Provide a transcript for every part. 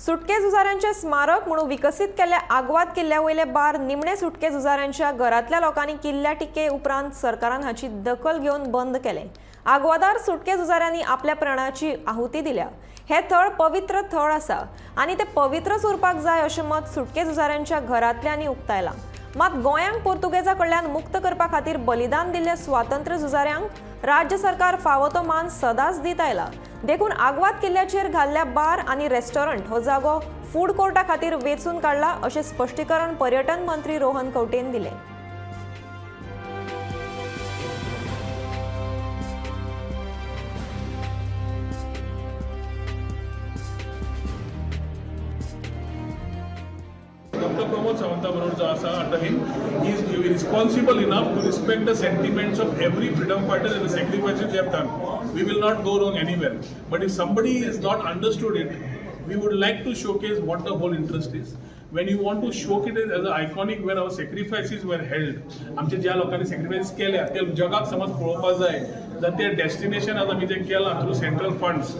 सुटके झुजाऱ्यांचे स्मारक म्हणून विकसित केल्ल्या आग्वाद किल्ल्यावयले बार निमणे सुटके झुजाऱ्यांच्या घरातल्या लोकांनी किल्ल्या टिके उपरांत सरकारान हाची दखल घेवन बंद केले। आग्वादार सुटके झुजाऱ्यांनी आपल्या प्राणाची आहुती दिल्या। हे थळ पवित्र थळ आसा आणि ते पवित्रच उरपाक जाय अशें मत सुटके झुजाऱ्यांच्या घरातल्यांनी उक्तायला। मात गोंयांक पोर्तुगेजा कडल्यान मुक्त करपा खातीर बलिदान दिल्ल्या स्वातंत्र्य झुजाऱ्यांक राज्य सरकार फावो तो मान सदांच दित आयला। देखून आग्वाद किल्ल्याचेर घाल्ल्या बार आणि रेस्टॉरंट हो जागो फूड कोर्टा खातीर वेचून काडला अशें स्पश्टीकरण पर्यटन मंत्री रोहन खंवटेन दिलें। Dr. Pramod Sawanta जो आसा under him, he is responsible enough to respect the sentiments of every freedom fighter and the sacrifices they have done. We will not go wrong anywhere. But if somebody has not understood it, we would like to showcase what the whole interest is. When you want to showcase it as an iconic where our sacrifices were held, आमचे ज्या लोकांनी sacrifices केल्या ते जगाक समज पळोवपाक जाय that their destination as आमी जे केला through central funds,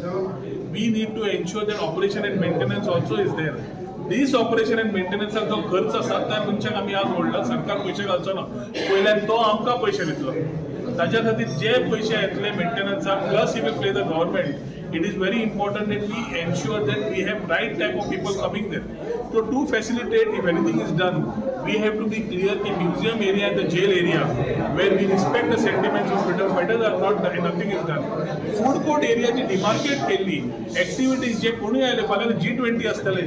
we need to ensure that operation and maintenance also is there. This operation and मेंटेनन्साक जो खर्च आसा त्या मनशाक आमी आज व्हडला सरकार पयशे घालचो ना, पयल्यान तो आमकां पयशे दितलो। ताच्या खातीर जे पयशे येतले मेंटेनन्साक plus if we play the government, it is very important that we ensure that we have right type of people coming there. So to facilitate, if anything is done, we have to be clear that museum area and the jail area, where we respect the sentiments of freedom fighters, are not nothing is done. Food court area G demarcate केली, activities जे कोणी आले फाल्यां G20 आसतले,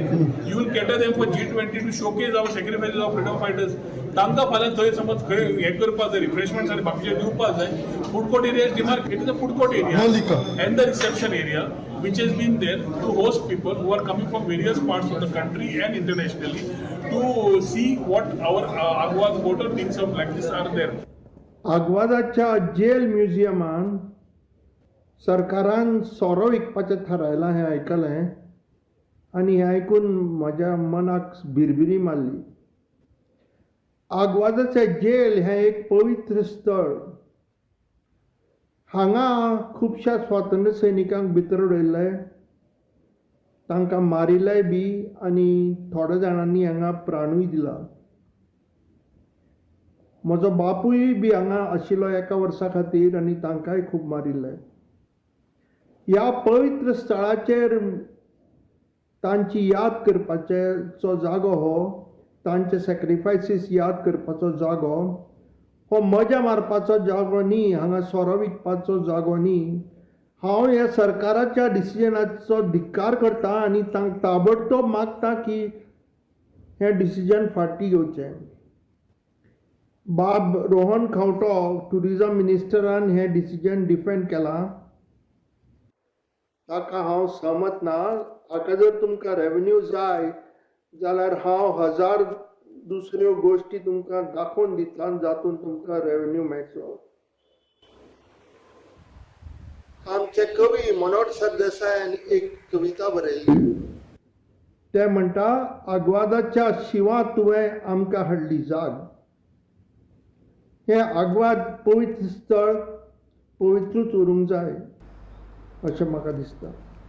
you will cater them for G20 to showcase our sacrifices of freedom fighters. तांकां फाल्यां थंय समज खंय हे करपाक जाय, रिफ्रेशमेंट्स आनी बाकीचे दिवपाक जाय, food court area is demarcated. It is a food court area and the reception area which has been there to host people who are coming from various parts of the country and internationally to see what our Agwad photo things of like this are there. आग्वादाच्या jail म्युझियमान सरकारान सोरो विकपाचें थारायलां हें आयकलें आनी हें आयकून म्हज्या मनाक भिरभिरी मारली। आग्वादाचें जेल हें एक पवित्र स्थळ। हांगा खुबश्या स्वातंत्र्य सैनिकांक भितर उडयल्ले, तांकां मारिल्लेय बी आनी थोड्या जाणांनी हांगा प्राणूय दिला। म्हजो बापूय बी हांगा आशिल्लो एका वर्सा खातीर आनी तांकांय खूब मारिल्ले। ह्या पवित्र स्थळाचेर तांची याद करपाचो जागो हो, तांचे सॅक्रिफायसीस याद करपाचो जागो हो मजा मारपाचो जागो न्ही, हांगा सोरो विकपाचो जागो न्ही। हांव ह्या सरकाराच्या डिसिजनाचो धिक्कार करता आनी तांकां ताबडतोब मागता की हें डिसिजन फाटीं घेवचें। बाब रोहन खंवटो ट्युरिजम मिनिस्टरान हें डिसिजन डिफेंड केलां, ताका हांव सहमत ना। हाका जर तुमकां रेवेन्यू जाय जाल्यार हांव 1000 दुसऱ्यो गोश्टी तुमकां दाखोवन दितलो जातून तुमकां रेवेन्यू मेळचो। आमचे कवी मनोहर सरदेसायान एक कविता बरयल्ली, ते म्हणटा, आग्वादाच्या शिवां तुवें आमकां हाडली जाग। हें आग्वाद पवित्र स्थळ पवित्रूच उरूंक जाय अशें म्हाका दिसता।